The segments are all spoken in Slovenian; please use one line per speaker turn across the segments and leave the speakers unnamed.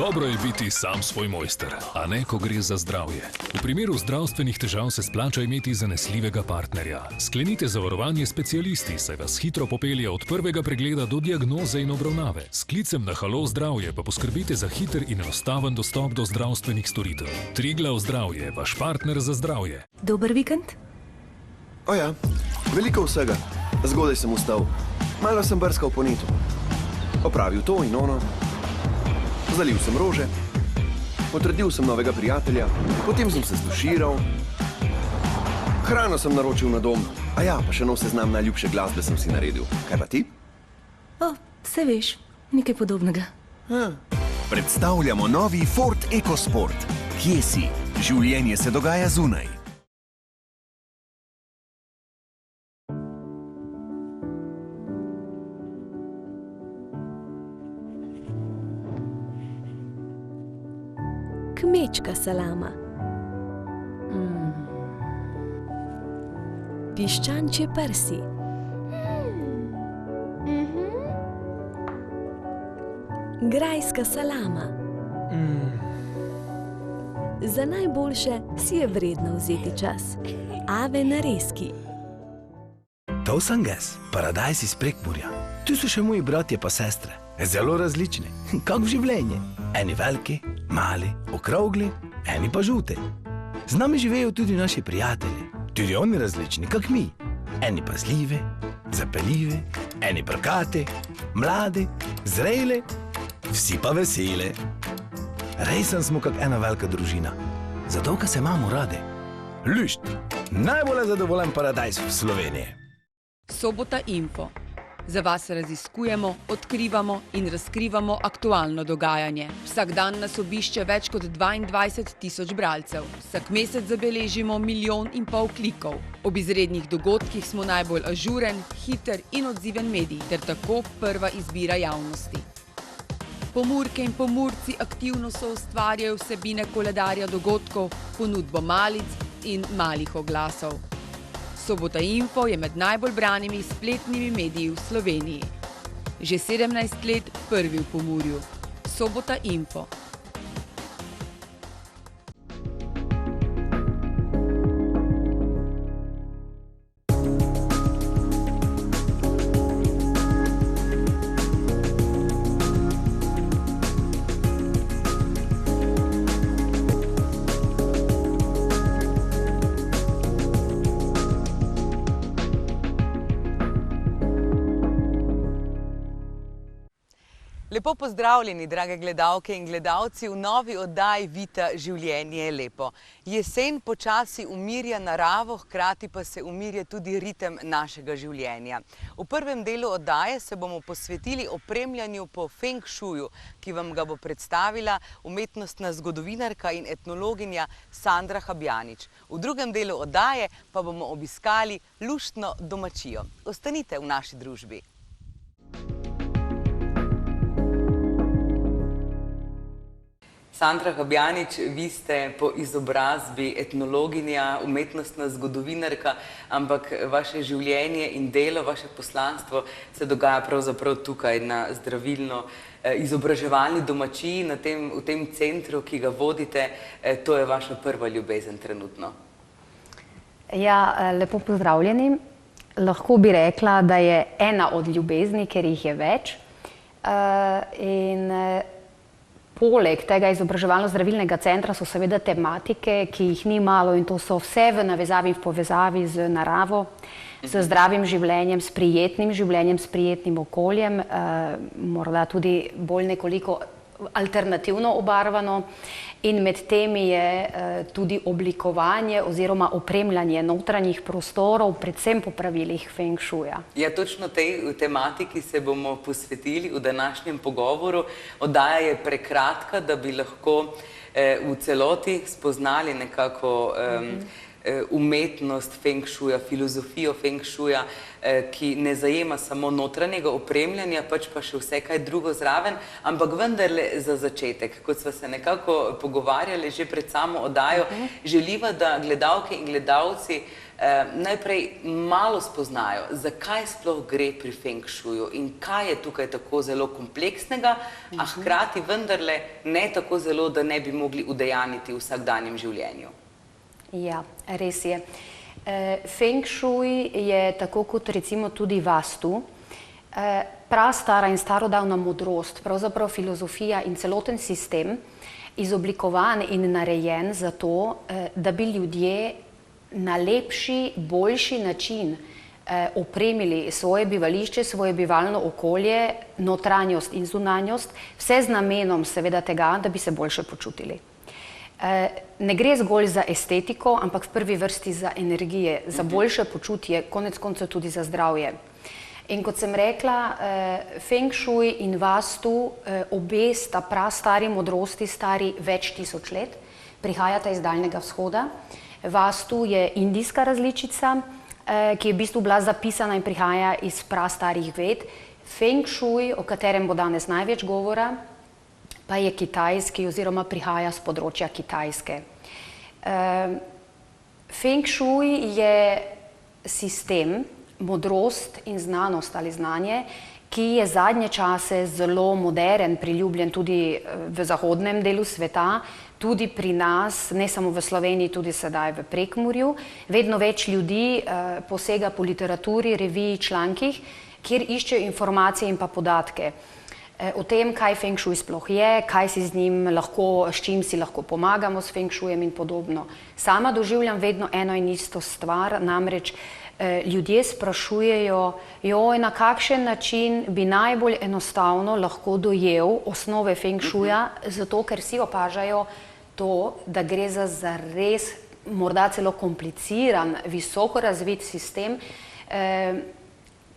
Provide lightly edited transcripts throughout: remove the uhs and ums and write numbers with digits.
Dobro je biti sam svoj mojster, a ne, ko gre za zdravje. V primeru zdravstvenih težav se splača imeti zanesljivega partnerja. Sklenite zavarovanje s specialisti, saj vas hitro popelje od prvega pregleda do diagnoze in obravnave. S klicem na Halo zdravje pa poskrbite za hiter in enostaven dostop do zdravstvenih storitev. Triglav zdravje, vaš partner za zdravje.
Dober vikend?
O ja, veliko vsega. Zgodaj sem vstal. Malo sem brskal po netu. Opravil to in ono. Zalil sem rože. Potrdil sem novega prijatelja. Potem sem se zduširal. Hrano sem naročil na dom. A ja, pa še nov seznam najljubše glasbe sem si naredil. Kaj pa ti?
O, saj veš, nekaj podobnega.
Predstavljamo novi Ford EcoSport. Kje si? Življenje se dogaja zunaj.
Kmečka salama. Piščančje prsi. Grajska salama. Za najboljše si je vredno vzeti čas. Ave narezki.
To sem jaz, paradajz iz Prekmurja. Tu so še moji bratje pa sestre. Zelo različni, kak v življenje. Eni veliki, mali, okrogli, eni pa žute. Z nami živejo tudi naši prijatelji. Tudi oni različni, kak mi. Eni pazljivi, zapeljivi, eni prkati, mladi, zreli, vsi pa veseli. Rejsen smo kak ena velika družina. Zato, ker se imamo radi. Lušt, najbolj zadovoljen paradajz v Sloveniji.
Sobota Info. Za vas raziskujemo, odkrivamo in razkrivamo aktualno dogajanje. Vsak dan nas obišče več kot 22.000 bralcev. Vsak mesec zabeležimo 1,5 milijona klikov. Ob izrednih dogodkih smo najbolj ažuren, hiter in odziven medij, ter tako prva izbira javnosti. Pomurke in pomurci aktivno soustvarjajo vsebine koledarja dogodkov, ponudbo malic in malih oglasov. Sobota Info je med najbolj branimi spletnimi mediji v Sloveniji. Že 17 let prvi v Pomurju. Sobota Info. Lepo pozdravljeni, drage gledalke in gledalci, v novi oddaji Vita življenje je lepo. Jesen počasi umirja naravo, hkrati pa se umirja tudi ritem našega življenja. V prvem delu oddaje se bomo posvetili opremljanju po Feng Shuiu, ki vam ga bo predstavila umetnostna zgodovinarka in etnologinja Sandra Habjanič. V drugem delu oddaje pa bomo obiskali luštno domačijo. Ostanite v naši družbi. Sandra Habjanič, vi ste po izobrazbi etnologinja, umetnostna zgodovinarka, ampak vaše življenje in delo, vaše poslanstvo se dogaja pravzaprav tukaj na zdravilno izobraževalni domačiji, v tem centru, ki ga vodite. To je vaša prva ljubezen trenutno.
Ja, lepo pozdravljeni. Lahko bi rekla, da je ena od ljubezni, ker jih je več. Poleg tega izobraževalno-zdravilnega centra so seveda tematike, ki jih ni malo, in to so vse v navezavi in v povezavi z naravo, z zdravim življenjem, s prijetnim okoljem, morda tudi bolj nekoliko alternativno obarvano, in med temi je tudi oblikovanje oziroma opremljanje notranjih prostorov, predvsem po pravilih Feng Shuia.
Ja, točno tej tematiki se bomo posvetili v današnjem pogovoru. Oddaja je prekratka, da bi lahko v celoti spoznali nekako umetnost Feng Shuia, filozofijo Feng Shuia, ki ne zajema samo notranjega opremljanja, pač pa še vse kaj drugo zraven, ampak vendarle za začetek, kot sva se nekako pogovarjali že pred samo oddajo, želiva, da gledalke in gledalci
najprej malo spoznajo, zakaj sploh gre pri Feng Shuiu in kaj je tukaj tako zelo kompleksnega, a hkrati vendarle ne tako zelo, da ne bi mogli udejaniti v vsakdanjem življenju.
Ja, res je. Feng Shui je tako kot recimo tudi Vastu, prastara in starodavna modrost, pravzaprav filozofija in celoten sistem izoblikovan in narejen za to, da bi ljudje na lepši, boljši način opremili svoje bivališče, svoje bivalno okolje, notranjost in zunanjost, vse z namenom seveda tega, da bi se boljše počutili. Ne gre zgolj za estetiko, ampak v prvi vrsti za energije, za boljše počutje, konec koncev tudi za zdravje. In kot sem rekla, Feng Shui in Vastu, obe sta prastari modrosti, stari več tisoč let, prihajata iz Daljnega vzhoda. Vastu je indijska različica, ki je v bistvu bila zapisana in prihaja iz prastarih ved. Feng Shui, o katerem bo danes največ govora, pa je kitajski oziroma prihaja z področja Kitajske. Feng Shui je sistem, modrost in znanost ali znanje, ki je zadnje čase zelo moderen, priljubljen tudi v zahodnem delu sveta, tudi pri nas, ne samo v Sloveniji, tudi sedaj v Prekmurju. Vedno več ljudi posega po literaturi, reviji, člankih, kjer iščejo informacije in pa podatke o tem, kaj Feng Shui sploh je, kaj si z njim lahko, s čim si lahko pomagamo s Feng Shuijem in podobno. Sama doživljam vedno eno in isto stvar, namreč ljudje sprašujejo, joj, na kakšen način bi najbolj enostavno lahko dojel osnove Feng Shuija, zato ker si opažajo to, da gre za zares morda celo kompliciran, visoko razvit sistem,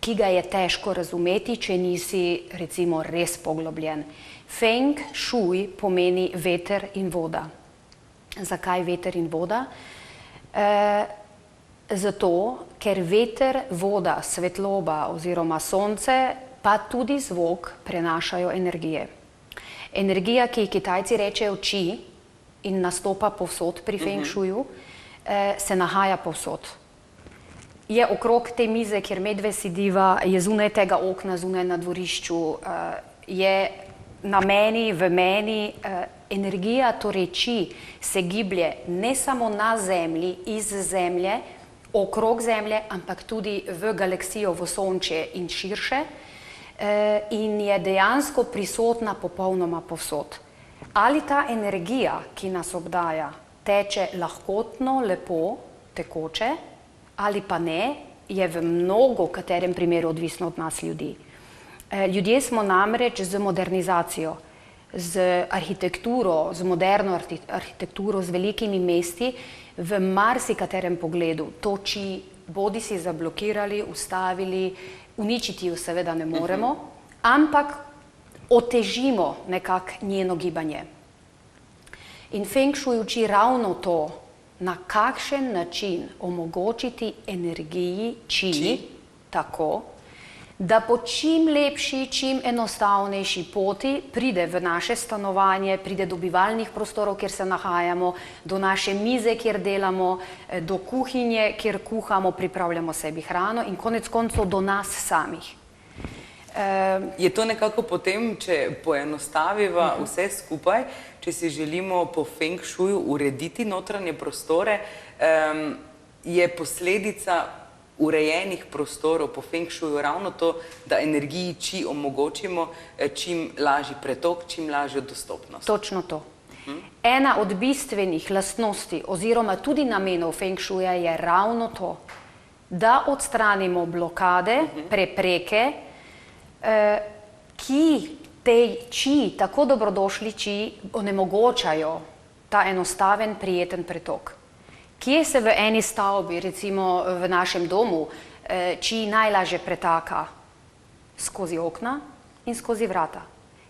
ki ga je težko razumeti, če nisi recimo res poglobljen. Feng Shui pomeni veter in voda. Zakaj veter in voda? Zato, ker veter, voda, svetloba oziroma sonce, pa tudi zvok prenašajo energije. Energija, ki ji Kitajci rečejo Qi in nastopa povsod pri Feng Shuiju, se nahaja povsod. Je okrog te mize, kjer medve sediva, je zunaj tega okna, zunaj na dvorišču, je na meni, v meni, energija, torej Qi, se giblje ne samo na Zemlji, iz Zemlje, okrog Zemlje, ampak tudi v galaksijo, v Sončje in širše, in je dejansko prisotna popolnoma povsod. Ali ta energija, ki nas obdaja, teče lahkotno, lepo, tekoče, ali pa ne, je v mnogo katerem primeru odvisno od nas ljudi. Ljudje smo namreč z modernizacijo, z arhitekturo, z moderno arhitekturo, z velikimi mesti, v marsikaterem pogledu to Qi bodi si zablokirali, ustavili, uničiti jo seveda ne moremo, ampak otežimo nekako njeno gibanje. In Feng Shui uči ravno to, na kakšen način omogočiti energiji Qi tako, da po čim lepši, čim enostavnejši poti pride v naše stanovanje, pride do bivalnih prostorov, kjer se nahajamo, do naše mize, kjer delamo, do kuhinje, kjer kuhamo, pripravljamo sebi hrano in konec koncev do nas samih.
Je to nekako potem, če poenostaviva vse skupaj, če si želimo po Feng Shuiju urediti notranje prostore, je posledica urejenih prostorov po Feng Shuiju ravno to, da energiji Qi omogočimo čim lažji pretok, čim lažjo dostopnost.
Točno to. Ena od bistvenih lastnosti oziroma tudi namenov Feng Shuija je ravno to, da odstranimo blokade, prepreke, ki tej Qi, tako dobrodošli Qi, onemogočajo ta enostaven, prijeten pretok. Kje se v eni stavbi, recimo v našem domu, Qi najlažje pretaka? Skozi okna in skozi vrata.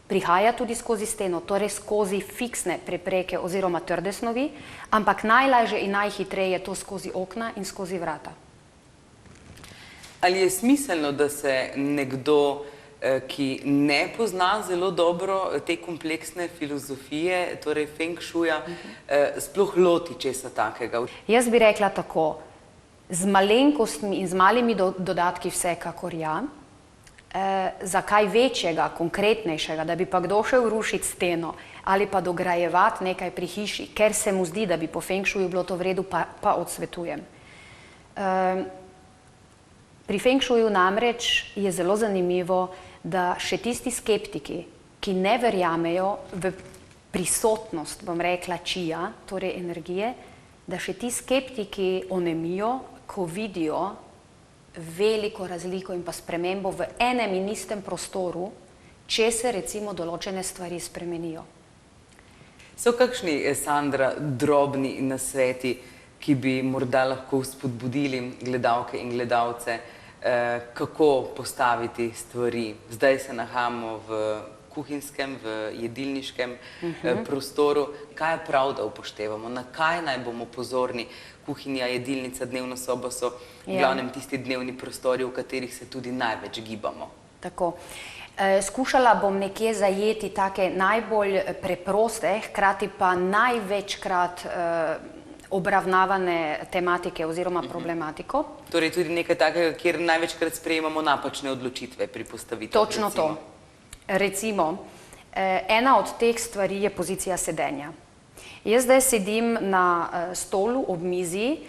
Prihaja tudi skozi steno, torej skozi fiksne prepreke oziroma trde snovi, ampak najlažje in najhitreje je to skozi okna in skozi vrata.
Ali je smiselno, da se nekdo, ki ne pozna zelo dobro te kompleksne filozofije, torej Feng Shuija, sploh loti česa takega?
Jaz bi rekla tako, Z malenkostmi in z malimi dodatki vsekakor ja. Za kaj večjega, konkretnejšega, da bi pa kdo šel rušiti steno ali pa dograjevati nekaj pri hiši, ker se mu zdi, da bi po feng shuiu bilo to v redu, pa odsvetujem. Pri feng shuiu namreč je zelo zanimivo, da še tisti skeptiki, ki ne verjamejo v prisotnost, bom rekla, čija, torej energije, da še ti skeptiki onemijo, ko vidijo veliko razliko in pa spremembo v enem in istem prostoru, če se recimo določene stvari spremenijo.
So kakšni, Sandra, drobni nasveti, ki bi morda lahko spodbudili gledalke in gledalce, kako postaviti stvari? Zdaj se nahajamo v kuhinjskem, v jedilniškem prostoru. Kaj je prav, da upoštevamo? Na kaj naj bomo pozorni? Kuhinja, jedilnica, dnevna soba so v glavnem tisti dnevni prostori, v katerih se tudi največ gibamo.
Tako. Skušala bom nekje zajeti take najbolj preproste, hkrati pa največkrat obravnavane tematike oziroma problematiko.
Torej tudi nekaj takega, kjer največkrat sprejemamo napačne odločitve pri postavitvi.
Točno to. Recimo, ena od teh stvari je pozicija sedenja. Jaz zdaj sedim na stolu ob mizi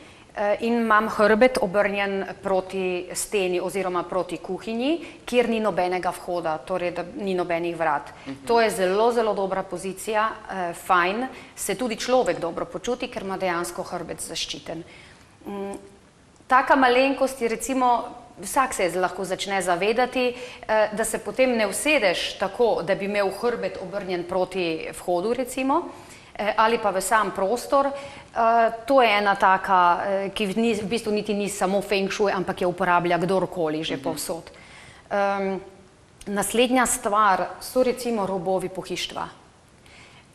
in imam hrbet obrnjen proti steni oziroma proti kuhinji, kjer ni nobenega vhoda, torej da ni nobenih vrat. To je zelo, zelo dobra pozicija, fajn, se tudi človek dobro počuti, ker ima dejansko hrbet zaščiten. Taka malenkost je recimo, vsak se lahko začne zavedati, da se potem ne usedeš tako, da bi imel hrbet obrnjen proti vhodu recimo, ali pa v sam prostor. To je ena taka, ki v bistvu niti ni samo feng shui, ampak je uporablja kdorkoli že povsod. Naslednja stvar so recimo robovi pohištva.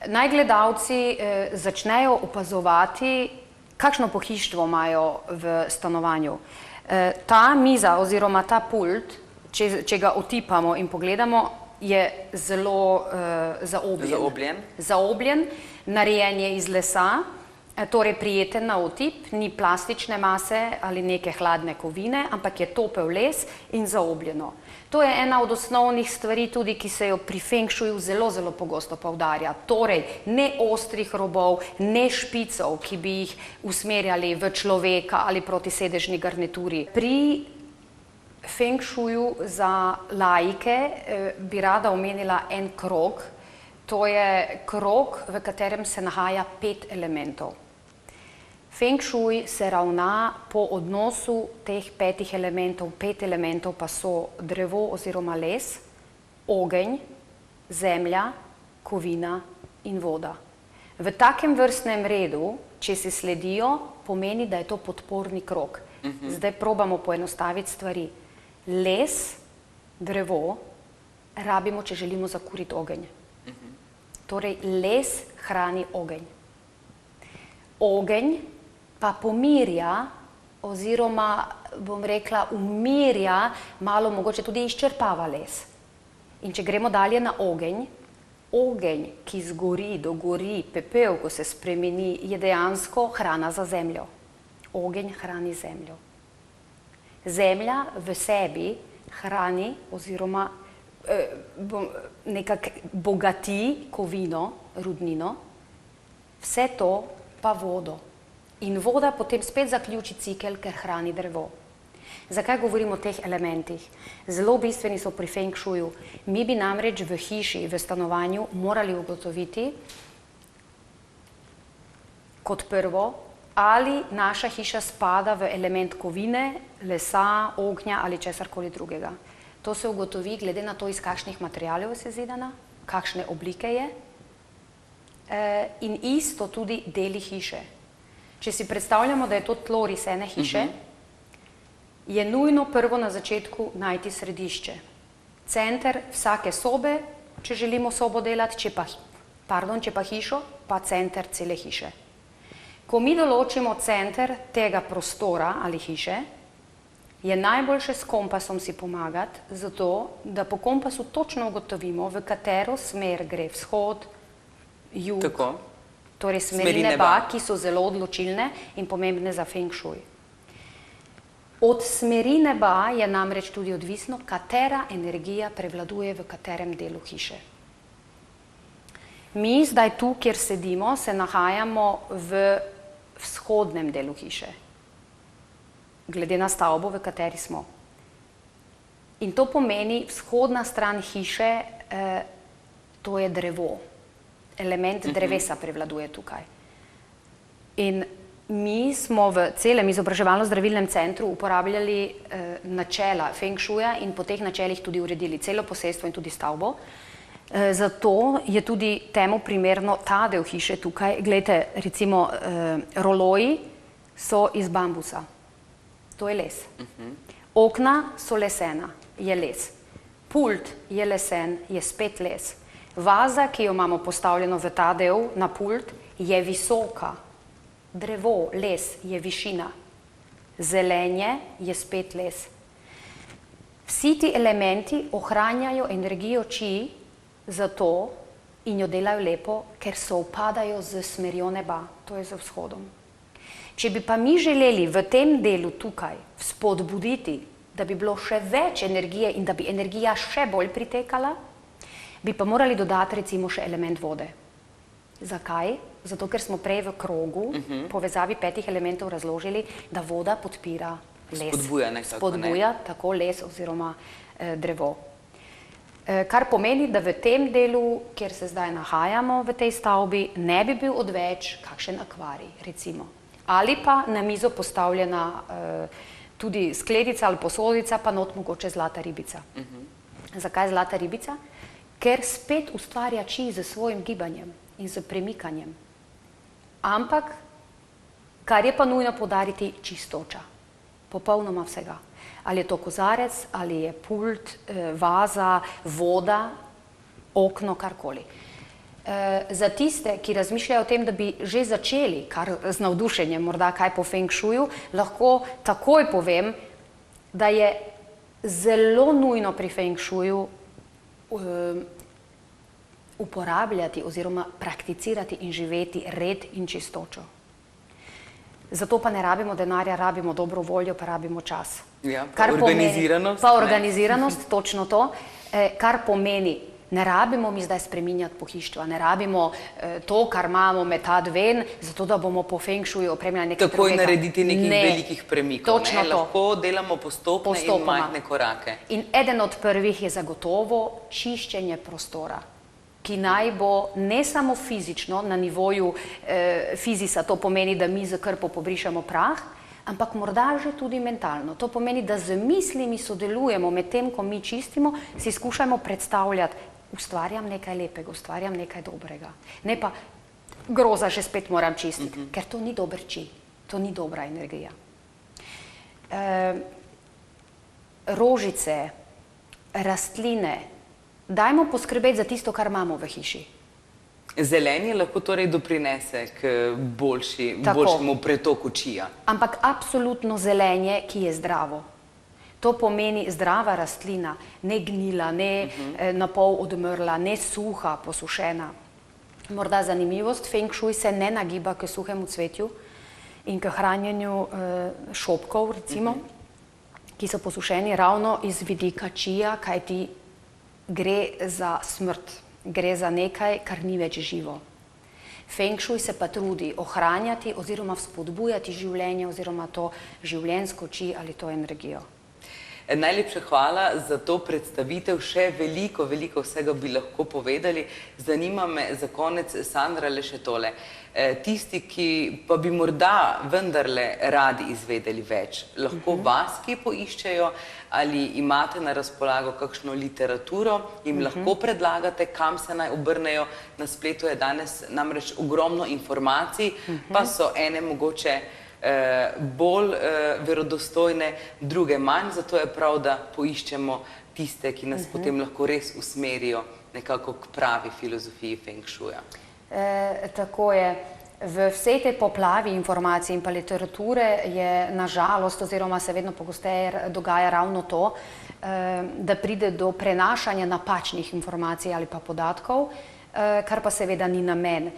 Naj gledalci začnejo opazovati, kakšno pohištvo imajo v stanovanju. Ta miza oziroma ta pult, če ga otipamo in pogledamo, je zelo zaobljen, narejen je iz lesa, torej prijeten na otip, ni plastične mase ali neke hladne kovine, ampak je topel les in zaobljeno. To je ena od osnovnih stvari tudi, ki se jo pri feng shuiu zelo, zelo pogosto poudarja. Torej, ne ostrih robov, ne špicov, ki bi jih usmerjali v človeka ali proti sedežni garnituri. Pri feng shuiu za laike bi rada omenila en krog. To je krog, v katerem se nahaja 5 elementov. Feng shui se ravna po odnosu teh 5 elementov. 5 elementov pa so drevo oziroma les, ogenj, zemlja, kovina in voda. V takem vrstnem redu, če se sledijo, pomeni, da je to podporni krog. Zdaj probamo poenostaviti stvari. Les, drevo, rabimo, če želimo zakuriti ogenj. Torej, les hrani ogenj. Ogenj pa pomirja oziroma, bom rekla, umirja, malo mogoče tudi izčrpava les. In če gremo dalje na ogenj, ogenj, ki zgori, dogori, pepel, ko se spremeni, je dejansko hrana za zemljo. Ogenj hrani zemljo. Zemlja v sebi hrani oziroma nekako bogati kovino, rudnino, vse to pa vodo. In voda potem spet zaključi cikel, ker hrani drevo. Zakaj govorimo o teh elementih? Zelo bistveni so pri feng shuiu. Mi bi namreč v hiši, v stanovanju morali ugotoviti kot prvo, ali naša hiša spada v element kovine, lesa, ognja ali česarkoli drugega. To se ugotovi glede na to, iz kakšnih materialov je sezidana, kakšne oblike je in isto tudi deli hiše. Če si predstavljamo, da je to tlo risene hiše, je nujno prvo na začetku najti središče. Center vsake sobe, če želimo sobo delati, če pa hišo, pa center cele hiše. Ko mi določimo center tega prostora ali hiše, je najboljše s kompasom si pomagati, zato da po kompasu točno ugotovimo, v katero smer gre vzhod, jug, torej smeri neba, ki so zelo odločilne in pomembne za feng shui. Od smeri neba je namreč tudi odvisno, katera energija prevladuje v katerem delu hiše. Mi zdaj tu, kjer sedimo, se nahajamo v vzhodnem delu hiše, glede na stavbo, v kateri smo. In to pomeni, vzhodna stran hiše, to je drevo. Element drevesa prevladuje tukaj. In mi smo v celem izobraževalno-zdravilnem centru uporabljali načela Feng Shuja in po teh načelih tudi uredili celo posestvo in tudi stavbo. Zato je tudi temu primerno ta del hiše tukaj. Glejte, recimo roloji so iz bambusa. To je les. Okna so lesena, je les. Pult je lesen, je spet les. Vaza, ki jo imamo postavljeno v ta del na pult, je visoka. Drevo, les je višina. Zelenje je spet les. Vsi ti elementi ohranjajo energijo chi zato in jo delajo lepo, ker sovpadajo z smerjo neba, to je z vzhodom. Če bi pa mi želeli v tem delu tukaj spodbuditi, da bi bilo še več energije in da bi energija še bolj pritekala, bi pa morali dodati recimo še element vode. Zakaj? Zato, ker smo prej v krogu, povezavi 5 elementov razložili, da voda podpira les.
Spodbuja nekako,
Spodbuja tako les oziroma drevo. Kar pomeni, da v tem delu, kjer se zdaj nahajamo v tej stavbi, ne bi bil odveč kakšen akvarij, recimo. Ali pa na mizo postavljena tudi skledica ali posodica, pa not mogoče zlata ribica. Zakaj zlata ribica? Ker spet ustvarja chi z svojim gibanjem in z premikanjem. Ampak, kar je pa nujno poudariti, čistoča. Popolnoma vsega. Ali je to kozarec, ali je pult, vaza, voda, okno, karkoli. Za tiste, ki razmišljajo o tem, da bi že začeli, kar z navdušenjem, morda kaj po Feng Shuju, lahko takoj povem, da je zelo nujno pri Feng Shuju uporabljati oziroma prakticirati in živeti red in čistočo. Zato pa ne rabimo denarja, rabimo dobro voljo, pa rabimo čas.
Ja, pa organiziranost.
Pa organiziranost, točno to, kar pomeni, ne rabimo mi zdaj spreminjati pohištva, ne rabimo to, kar imamo metad ven, zato da bomo po Feng Shuju opremljali nekaj drugega.
Takoj narediti nekih velikih premikov.
Točno to.
Lahko delamo postopne in majhne korake.
In eden od prvih je zagotovo čiščenje prostora, ki naj bo ne samo fizično, na nivoju fizisa, to pomeni, da mi z krpo pobrišemo prah, ampak morda že tudi mentalno. To pomeni, da z mislimi sodelujemo med tem, ko mi čistimo, si skušamo predstavljati, ustvarjam nekaj lepega, ustvarjam nekaj dobrega. Ne pa groza, že spet moram čistiti, ker to ni dober chi, to ni dobra energija. Rožice, rastline, dajmo poskrbeti za tisto, kar imamo v hiši.
Zelenje lahko torej doprinese k boljšemu pretoku čija. Ampak
absolutno zelenje, ki je zdravo. To pomeni zdrava rastlina, ne gnila, ne napol odmrla, ne suha, posušena. Morda zanimivost, Feng Shui se ne nagiba k suhemu cvetju in k hranjenju šopkov, recimo, ki so posušeni ravno iz vidika čija, kajti gre za smrt, gre za nekaj, kar ni več živo. Feng Shui se pa trudi ohranjati oziroma vzpodbujati življenje oziroma to življenjsko chi ali to energijo.
Najlepša hvala za to predstavitev, še veliko vsega bi lahko povedali. Zanima me za konec, Sandra, le še tole. Tisti, ki pa bi morda vendarle radi izvedeli več, lahko vas kje poiščejo ali imate na razpolago kakšno literaturo, jim lahko predlagate, kam se naj obrnejo. Na spletu je danes namreč ogromno informacij, pa so ene mogoče bolj verodostojne, druge manj, zato je prav, da poiščemo tiste, ki nas potem lahko res usmerijo nekako k pravi filozofiji Feng Shuja.
Tako je. V vsej tej poplavi informacij in pa literature je nažalost oziroma se vedno pogosteje dogaja ravno to, da pride do prenašanja napačnih informacij ali pa podatkov, kar pa seveda ni namen.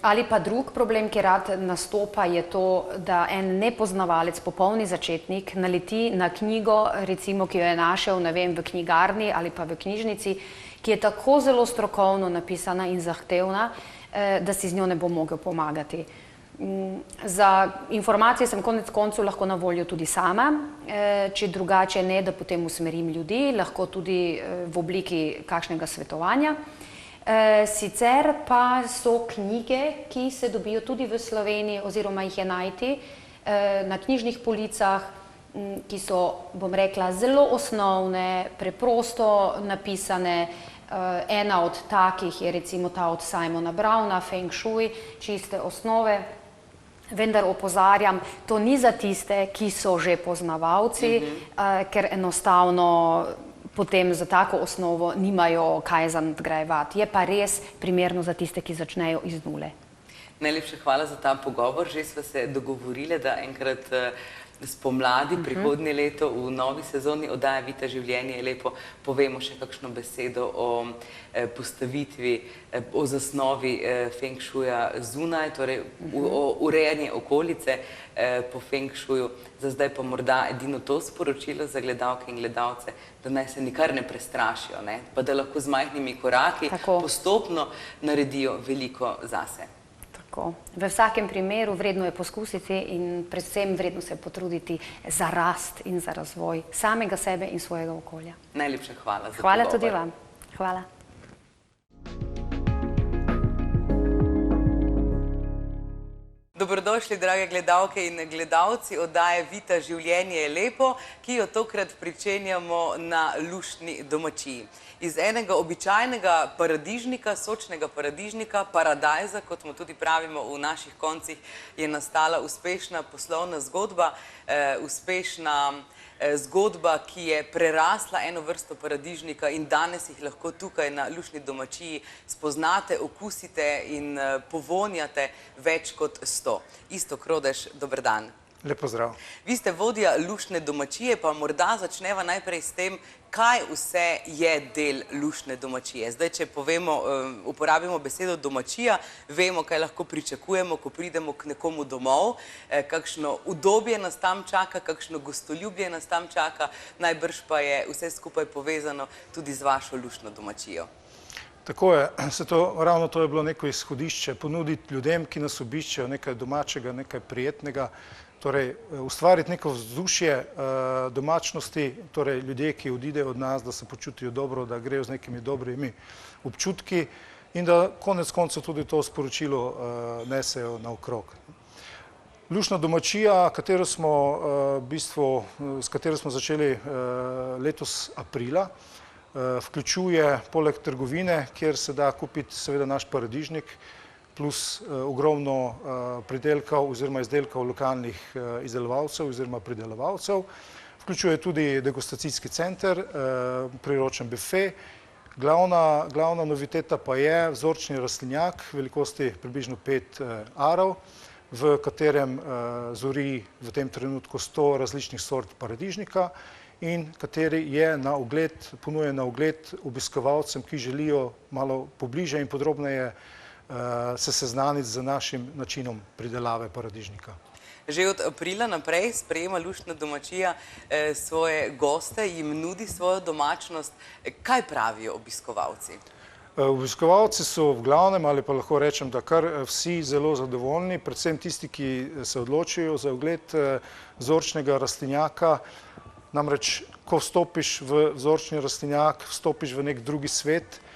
Ali pa drug problem, ki rad nastopa, je to, da en nepoznavalec, popolni začetnik, naleti na knjigo, recimo, ki jo je našel, ne vem, v knjigarni ali pa v knjižnici, ki je tako zelo strokovno napisana in zahtevna, da si z njo ne bo mogel pomagati. Za informacije sem konec koncev lahko na voljo tudi sama, če drugače ne, da potem usmerim ljudi, lahko tudi v obliki kakšnega svetovanja. Sicer pa so knjige, ki se dobijo tudi v Sloveniji oziroma jih je najti na knjižnih policah, ki so, bom rekla, zelo osnovne, preprosto napisane. Ena od takih je recimo ta od Simona Browna, Feng Shui, čiste osnove. Vendar opozarjam, to ni za tiste, ki so že poznavalci, ker enostavno potem za tako osnovo nimajo kaj za nadgrajevati. Je pa res primerno za tiste, ki začnejo iz nule.
Najlepša hvala za ta pogovor. Že sva se dogovorili, da enkrat spomladi, prihodnje leto, v novi sezoni oddaje Vita življenje je lepo, povemo še kakšno besedo o postavitvi, o zasnovi Feng Shuja zunaj, torej o urejanje okolice po Feng Shuju. Za zdaj pa morda edino to sporočilo za gledalke in gledalce, da naj se nikar ne prestrašijo, pa da lahko z majhnimi koraki postopno naredijo veliko zase.
V vsakem primeru vredno je poskusiti in predvsem vredno se potruditi za rast in za razvoj samega sebe in svojega okolja.
Najlepša hvala za pogovor.
Hvala tudi vam. Hvala.
Dobrodošli, drage gledalke in gledalci oddaje Vita življenje je lepo, ki jo tokrat pričenjamo na luštni domačiji. Iz enega običajnega paradižnika, sočnega paradižnika, paradajza, kot mu tudi pravimo v naših koncih, je nastala uspešna poslovna zgodba, uspešna zgodba, ki je prerasla eno vrsto paradižnika in danes jih lahko tukaj na luštni domačiji spoznate, okusite in povonjate več kot 100. Iztok Rodež, dober dan.
Lep pozdrav.
Vi ste vodja luštne domačije, pa morda začneva najprej s tem, kaj vse je del luštne domačije. Zdaj, če uporabimo besedo domačija, vemo, kaj lahko pričakujemo, ko pridemo k nekomu domov, kakšno udobje nas tam čaka, kakšno gostoljubje nas tam čaka, najbrž pa je vse skupaj povezano tudi z vašo luštno domačijo.
Tako je, ravno to je bilo neko izhodišče, ponuditi ljudem, ki nas obiščejo, nekaj domačega, nekaj prijetnega, torej ustvariti neko vzdušje domačnosti, torej ljudje, ki odidejo od nas, da se počutijo dobro, da grejo z nekimi dobrimi občutki in da konec koncev tudi to sporočilo nesejo naokrog. Luštna domačija, s katero smo začeli letos aprila, vključuje poleg trgovine, kjer se da kupiti seveda naš paradižnik, plus ogromno pridelkov oziroma izdelkov lokalnih izdelovalcev oziroma pridelovalcev. Vključuje tudi degustacijski center, priročen bife. Glavna noviteta pa je vzorčni rastlinjak velikosti približno 5 arov, v katerem zori v tem trenutku 100 različnih sort paradižnika in kateri je ponuje na ogled obiskovalcem, ki želijo malo pobliže in podrobneje se seznaniti z našim načinom pridelave paradižnika.
Že od aprila naprej sprejema luštna domačija svoje goste, jim nudi svojo domačnost. Kaj pravijo obiskovalci?
Obiskovalci so v glavnem, ali pa lahko rečem, da kar vsi zelo zadovoljni, predvsem tisti, ki se odločijo za ogled vzorčnega rastlinjaka. Namreč, ko vstopiš v vzorčni rastlinjak, vstopiš v nek drugi svet,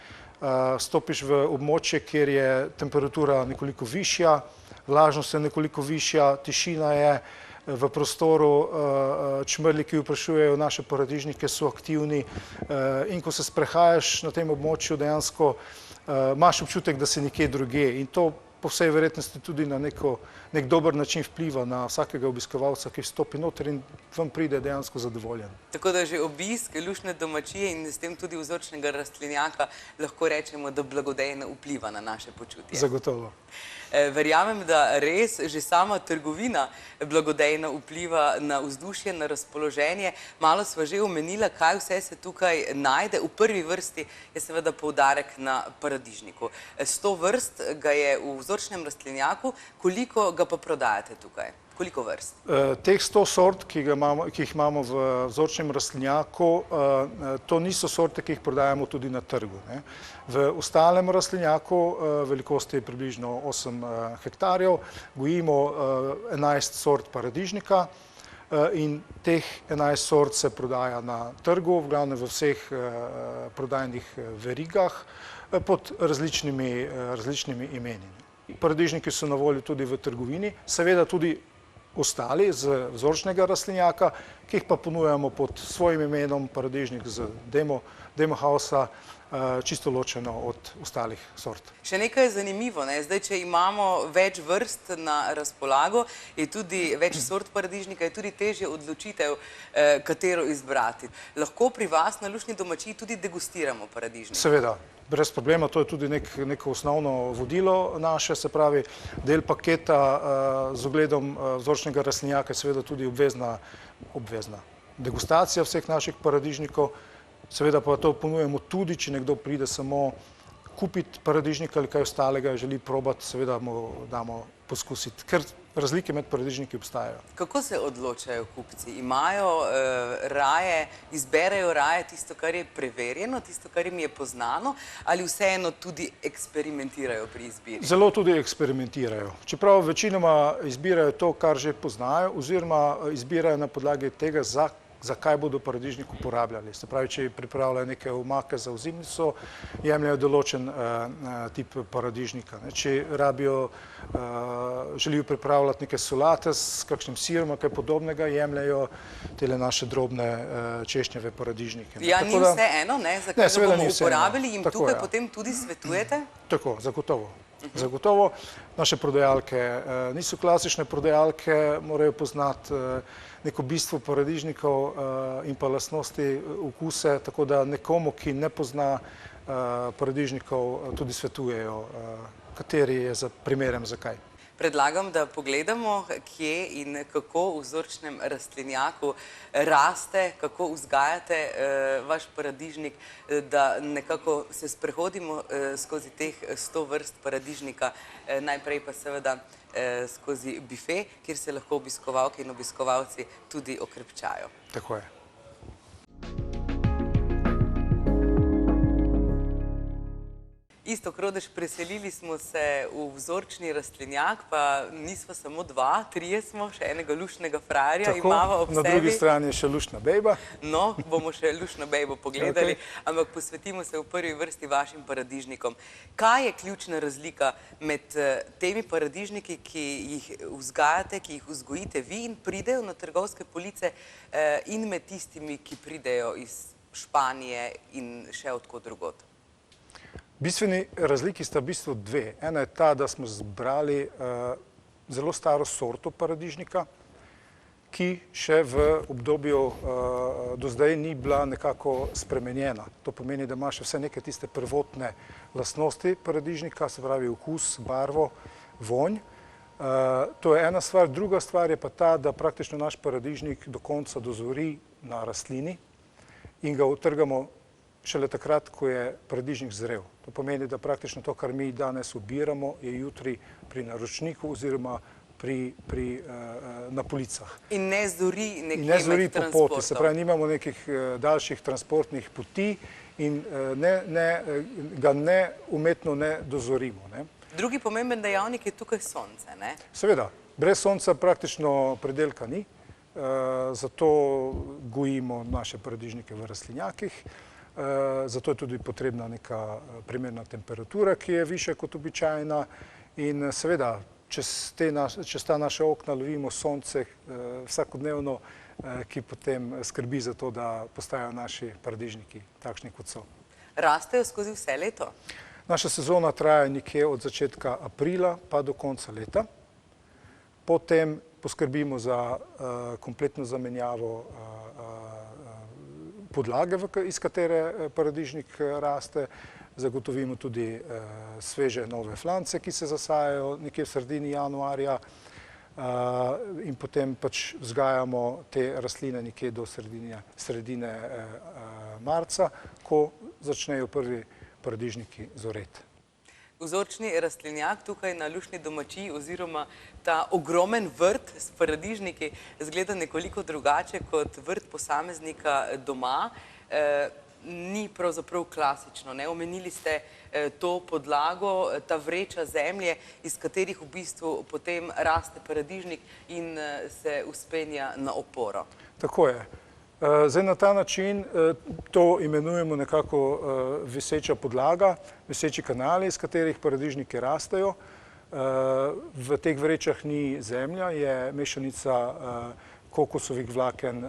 vstopiš v območje, kjer je temperatura nekoliko višja, vlažnost je nekoliko višja, tišina je v prostoru, čmrlji, ki vprašujejo naše paradižnike, so aktivni in ko se sprehajaš na tem območju, dejansko imaš občutek, da si nekje drugje in to po vsej verjetnosti tudi na nek dober način vpliva na vsakega obiskovalca, ki vstopi noter in vam pride dejansko zadovoljen.
Tako da že obisk luštne domačije in s tem tudi vzorčnega rastlinjaka lahko rečemo, da blagodejno vpliva na naše počutje.
Zagotovo.
Verjamem, da res že sama trgovina blagodejno vpliva na vzdušje, na razpoloženje. Malo sva že omenila, kaj vse se tukaj najde. V prvi vrsti je seveda poudarek na paradižniku. 100 vrst ga je v vzorčnem rastlinjaku, koliko ga pa prodajate tukaj? Koliko vrst?
Teh 100 sort, ki jih imamo v vzorčnem rastlinjaku, to niso sorte, ki jih prodajamo tudi na trgu. V ostalem rastlinjaku, velikosti je približno 8 hektarjev, gojimo 11 sort paradižnika in teh 11 sort se prodaja na trgu, v glavnem v vseh prodajnih verigah pod različnimi imeni. Paradižniki so na voljo tudi v trgovini, seveda tudi ostali z vzorčnega rastlinjaka, ki jih pa ponujamo pod svojim imenom paradižnik z Demo Housea, čisto ločeno od ostalih sort.
Še nekaj je zanimivo, zdaj, če imamo več vrst na razpolago, je tudi več sort paradižnika, je tudi težje odločitev, katero izbrati. Lahko pri vas na Luštni domačiji tudi degustiramo paradižnik?
Seveda, brez problema, to je tudi neko osnovno vodilo naše, se pravi, del paketa z ogledom vzorčnega rastlinjaka je seveda tudi obvezna degustacija vseh naših paradižnikov. Seveda pa to ponujemo tudi, če nekdo pride samo kupiti paradižnik ali kaj ostalega, želi probati, seveda mu damo poskusiti, ker razlike med paradižniki obstajajo.
Kako se odločajo kupci? Izberejo raje tisto, kar je preverjeno, tisto, kar jim je poznano, ali vseeno tudi eksperimentirajo pri izbiri?
Zelo tudi eksperimentirajo. Čeprav večinoma izbirajo to, kar že poznajo, oziroma izbirajo na podlagi tega, za kaj bodo paradižnik uporabljali. Se pravi, če pripravljajo neke omake za ozimnico, jemljajo določen tip paradižnika. Če želijo pripravljati neke solate s kakšnim sirom, kaj podobnega, jemljajo tele naše drobne češnjeve paradižnike.
Ja, ni vse eno, za kaj ga bomo uporabili, jim tukaj potem tudi svetujete?
Tako, zagotovo. Zagotovo. Naše prodajalke niso klasične prodajalke, morajo poznati neko bistvo paradižnikov in pa lastnosti, okuse, tako da nekomu, ki ne pozna paradižnikov, tudi svetujejo, kateri je primeren za kaj.
Predlagam, da pogledamo, kje in kako v vzorčnem rastlinjaku raste, kako vzgajate vaš paradižnik, da nekako se sprehodimo skozi teh 100 vrst paradižnika, najprej pa seveda skozi bife, kjer se lahko obiskovalke in obiskovalci tudi okrepčajo.
Tako je.
Iztok Rodež, preselili smo se v vzorčni rastlinjak, pa nismo samo 2, 3 smo, še enega luštnega frajerja imamo ob sebi.
Na drugi strani je še luštna bejba.
No, bomo še luštno bejbo pogledali, ampak posvetimo se v prvi vrsti vašim paradižnikom. Kaj je ključna razlika med temi paradižniki, ki jih vzgajate, ki jih vzgojite vi in pridejo na trgovske police, in med tistimi, ki pridejo iz Španije in še odkot drugod?
Bistveni razliki sta v bistvu dve. Ena je ta, da smo zbrali zelo staro sorto paradižnika, ki še v obdobju do zdaj ni bila nekako spremenjena. To pomeni, da ima še vse neke tiste prvotne lastnosti paradižnika, se pravi okus, barvo, vonj. To je ena stvar. Druga stvar je pa ta, da praktično naš paradižnik do konca dozori na rastlini in ga utrgamo šele takrat, ko je paradižnik zrel. To pomeni, da praktično to, kar mi danes ubiramo, je jutri pri naročniku oziroma na policah.
In ne zori nekje med transportom.
In ne zori po poti, se pravi, nimamo nekih daljših transportnih poti in ga umetno ne dozorimo.
Drugi pomemben dejavnik je tukaj sonce, ne?
Seveda, brez sonca praktično predelka ni, zato gojimo naše paradižnike v rastlinjakih. Zato je tudi potrebna neka primerna temperatura, ki je višja kot običajna in seveda, čez ta naše okna lovimo sonce vsakodnevno, ki potem skrbi za to, da postajajo naši paradižniki takšni, kot so.
Rastejo skozi vse leto?
Naša sezona traja nekje od začetka aprila pa do konca leta. Potem poskrbimo za kompletno zamenjavo podlage, iz katere paradižnik raste, zagotovimo tudi sveže nove flance, ki se zasajajo nekje v sredini januarja in potem pač vzgajamo te rastline nekje do sredine marca, ko začnejo prvi paradižniki zoreti.
Vzorčni rastlinjak tukaj na luštni domačiji oziroma ta ogromen vrt s paradižniki izgleda nekoliko drugače kot vrt posameznika doma. Ni pravzaprav klasično. Omenili ste to podlago, ta vreča zemlje, iz katerih v bistvu potem raste paradižnik in se vzpenja na oporo.
Tako je. Zdaj na ta način to imenujemo nekako viseča podlaga, viseči kanali, iz katerih paradižniki rastejo. V teh vrečah ni zemlja, je mešanica kokosovih vlaken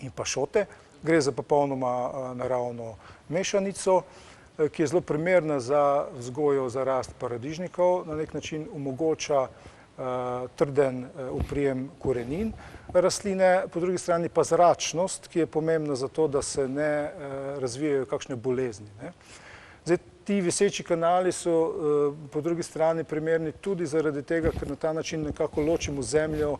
in pa šote. Gre za popolnoma naravno mešanico, ki je zelo primerna za vzgojo, za rast paradižnikov. Na nek način omogoča trden uprijem korenin rastline, po drugi strani pa zračnost, ki je pomembna za to, da se ne razvijajo kakšne bolezni. Zdaj, ti viseči kanali so po drugi strani primerni tudi zaradi tega, ker na ta način nekako ločimo zemljo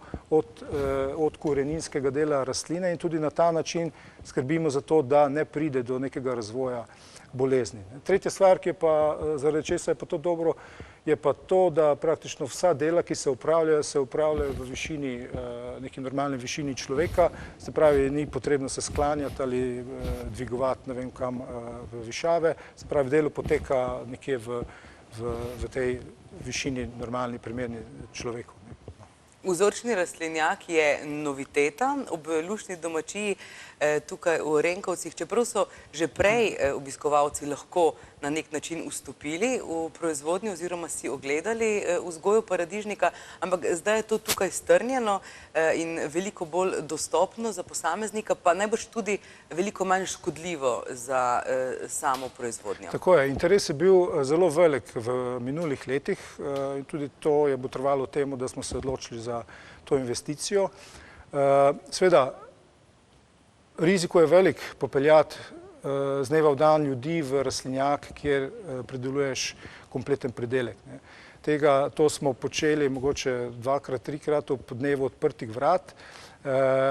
od koreninskega dela rastline in tudi na ta način skrbimo za to, da ne pride do nekega razvoja bolezni. Tretja stvar, ki je pa, zaradi česa je pa to dobro, je pa to, da praktično vsa dela, ki se upravljajo v višini, neki normalni višini človeka, se pravi, ni potrebno se sklanjati ali dvigovati ne vem kam v višave, se pravi, delo poteka nekje v tej višini normalni, primerni človeku.
Vzorčni rastlinjak je noviteta ob luštni domačiji tukaj v Renkovcih, čeprav so že prej obiskovalci lahko na nek način vstopili v proizvodnjo oziroma si ogledali vzgojo paradižnika, ampak zdaj je to tukaj strnjeno in veliko bolj dostopno za posameznika, pa najbrž tudi veliko manj škodljivo za samo proizvodnjo.
Tako je, interes je bil zelo velik v minulih letih in tudi to je botrovalo temu, da smo se odločili za to investicijo. Seveda, riziko je velik popeljati z dneva v dan ljudi v rastlinjak, kjer prideluješ kompleten pridelek. To smo počeli mogoče dvakrat, trikrat ob dnevu odprtih vrat,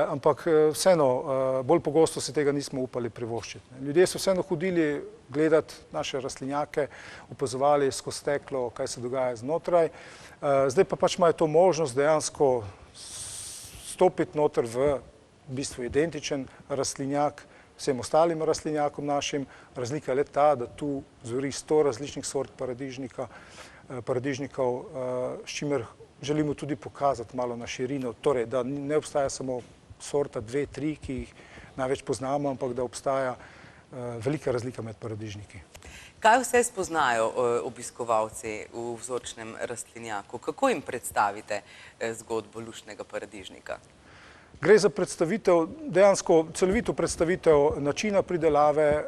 ampak vseeno bolj pogosto se tega nismo upali privoščiti. Ljudje so vseeno hodili gledati naše rastlinjake, opazovali skozi steklo, kaj se dogaja znotraj. Zdaj pa pač imajo to možnost dejansko stopiti noter v bistvu identičen rastlinjak vsem ostalim rastlinjakom našim. Razlika je le ta, da tu zori 100 različnih sort paradižnikov, s čimer želimo tudi pokazati malo na širino, torej, da ne obstaja samo sorta 2, 3, ki jih največ poznamo, ampak da obstaja velika razlika med paradižniki.
Kaj vse spoznajo obiskovalci v vzorčnem rastlinjaku? Kako jim predstavite zgodbo luštnega paradižnika?
Gre za predstavitev, dejansko celovito predstavitev načina pridelave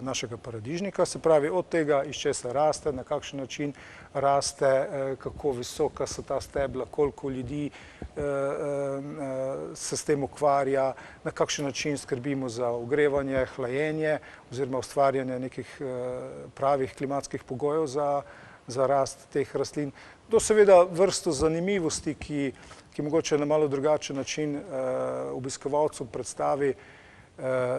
našega paradižnika, se pravi od tega, iz česa raste, na kakšen način raste, kako visoka so ta stebla, koliko ljudi se s tem ukvarja, na kakšen način skrbimo za ogrevanje, hlajenje oziroma ustvarjanje nekih pravih klimatskih pogojev za rast teh rastlin. Do seveda vrsto zanimivosti, ki mogoče na malo drugačen način obiskovalcu predstavi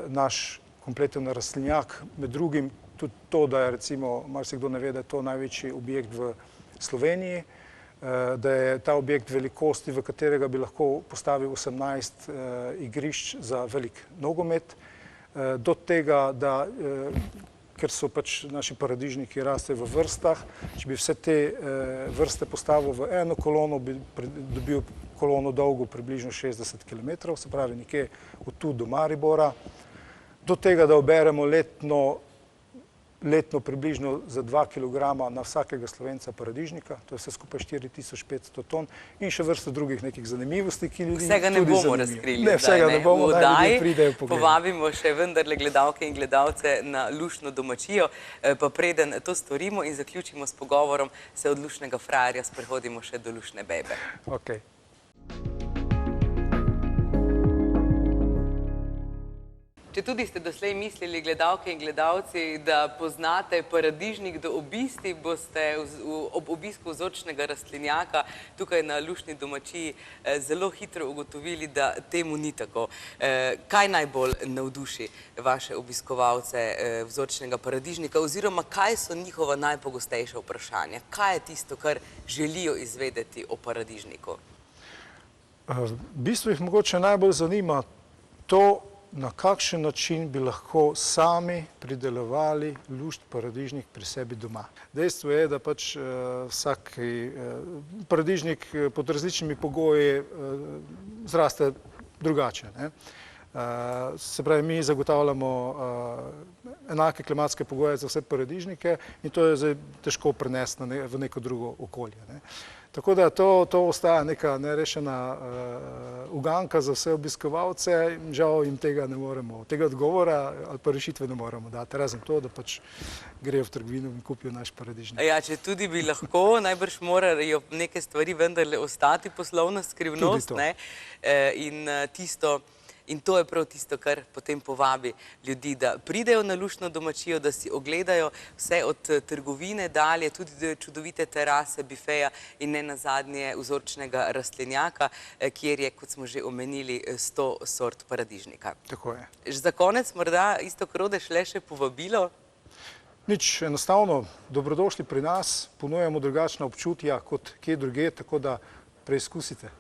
naš kompleten rastlinjak. Med drugim tudi to, da je recimo, marsikdo ne ve, da je to največji objekt v Sloveniji, da je ta objekt velikosti, v katerega bi lahko postavil 18 igrišč za velik nogomet, do tega, da ker so pač naši paradižniki rastejo v vrstah, če bi vse te vrste postavil v eno kolono, bi dobil kolono dolgo približno 60 km, se pravi nekje od tu do Maribora, do tega, da oberemo letno približno za 2 kg na vsakega Slovenca paradižnika, to je vse skupaj 4500 ton in še vrsto drugih nekih zanimivosti, ki ljudi tudi zanimajo.
Vsega ne bomo razkrili.
Ne, vsega ne bomo, naj ljudje pridejo pogledati.
Povabimo še vendarle gledalke in gledalce na luštno domačijo, pa preden to storimo in zaključimo s pogovorom, se od luštnega frajerja sprehodimo še do luštne bebe. Če tudi ste doslej mislili, gledalke in gledalci, da poznate paradižnik do obisti, boste ob obisku vzorčnega rastlinjaka tukaj na Luštni domačiji zelo hitro ugotovili, da temu ni tako. Kaj najbolj navduši vaše obiskovalce vzorčnega paradižnika oziroma kaj so njihova najpogostejša vprašanja? Kaj je tisto, kar želijo izvedeti o paradižniku?
V bistvu jih mogoče najbolj zanima to, na kakšen način bi lahko sami pridelovali lušt paradižnik pri sebi doma. Dejstvo je, da pač vsak paradižnik pod različnimi pogoji zraste drugače. Se pravi, mi zagotavljamo enake klimatske pogoje za vse paradižnike in to je zdaj težko prenesti v neko drugo okolje. Tako da to ostaja neka nerešena uganka za vse obiskovalce, žal jim tega ne moremo, tega odgovora ali pa rešitve ne moremo dati, razen to, da pač grejo v trgovino in kupijo naš paradižnik.
Ja, če tudi bi lahko, najbrž morajo neke stvari vendarle ostati poslovna skrivnost, ne? In to je prav tisto, kar potem povabi ljudi, da pridejo na Luštno domačijo, da si ogledajo vse od trgovine dalje, tudi do čudovite terase, bifeja in ne nazadnje vzorčnega rastlinjaka, kjer je, kot smo že omenili, 100 sort paradižnika.
Tako je.
Za konec morda isto Krodež le še povabilo?
Nič, enostavno, dobrodošli pri nas, ponujamo drugačna občutja kot kje druge, tako da preizkusite.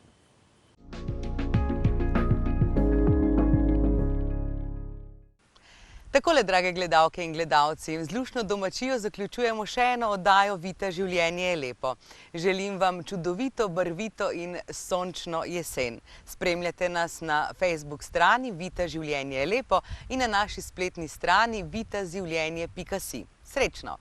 Takole, drage gledalke in gledalci, z Luštno domačijo zaključujemo še eno oddajo Vita življenje je lepo. Želim vam čudovito, barvito in sončno jesen. Spremljate nas na Facebook strani Vita življenje je lepo in na naši spletni strani vitazivljenje.si. Srečno!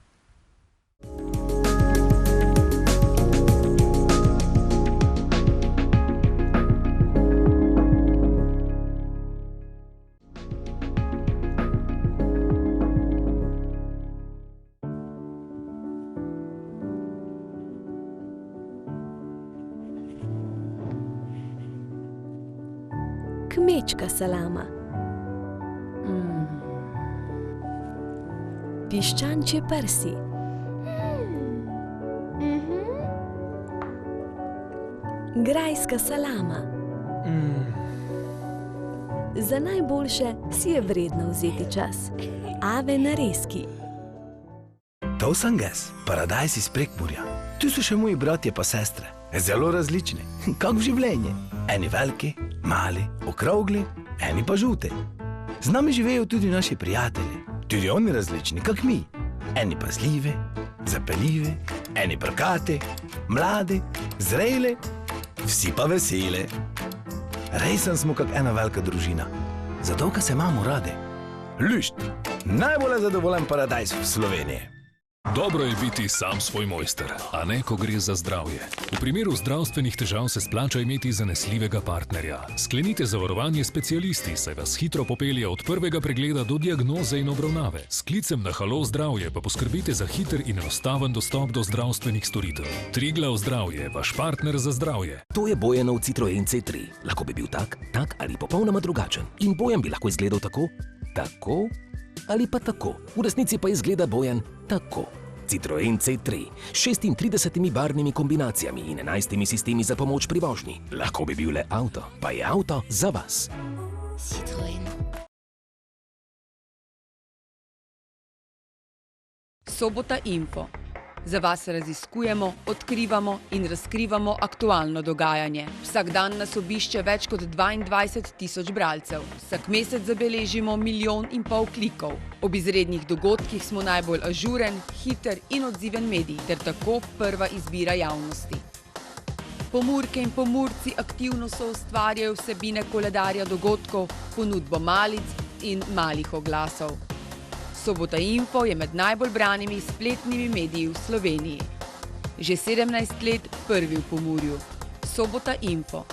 Kmečka salama. Piščančje prsi. Grajska salama. Za najboljše si je vredno vzeti čas. Ave narezki.
Tosanges, paradajz iz Prekmurja. Tu so še moji bratje pa sestre. Zelo različni, kak v življenje. Eni veliki, mali, okrogli, eni pa žuti. Z nami živejo tudi naši prijatelji, tudi oni različni, kak mi. Eni pazljivi, zapeljivi, eni brkati, mladi, zreli, vsi pa veseli. Rejsen smo kak ena velika družina, zato ka se imamo radi. Lušt, najbolj zadovoljen paradajz v Sloveniji.
Dobro je biti sam svoj mojster, a ne ko gre za zdravje. V primeru zdravstvenih težav se splača imeti zanesljivega partnerja. Sklenite zavarovanje specialisti, saj vas hitro popelje od prvega pregleda do diagnoze in obravnave. S klicem na Halo zdravje pa poskrbite za hiter in enostaven dostop do zdravstvenih storitev. Triglav zdravje, vaš partner za zdravje.
To je Bojanov Citroen C3. Lahko bi bil tak ali popolnoma drugačen. In Bojan bi lahko izgledal tako ali pa tako. V resnici pa izgleda Bojan tako. Citroen C3 s 36 barvnimi kombinacijami in 11 sistemi za pomoč pri vožnji. Lahko bi bil le avto, pa je avto za vas. Citroen.
Sobota Info. Za vas raziskujemo, odkrivamo in razkrivamo aktualno dogajanje. Vsak dan nas obišče več kot 22 tisoč bralcev. Vsak mesec zabeležimo 1,5 milijona klikov. Ob izrednih dogodkih smo najbolj ažuren, hiter in odziven medij, ter tako prva izbira javnosti. Pomurke in Pomurci aktivno soustvarjajo vsebine koledarja dogodkov, ponudbo malic in malih oglasov. Sobota Info je med najbolj branimi spletnimi mediji v Sloveniji. Že 17 let prvi v Pomurju. Sobota Info.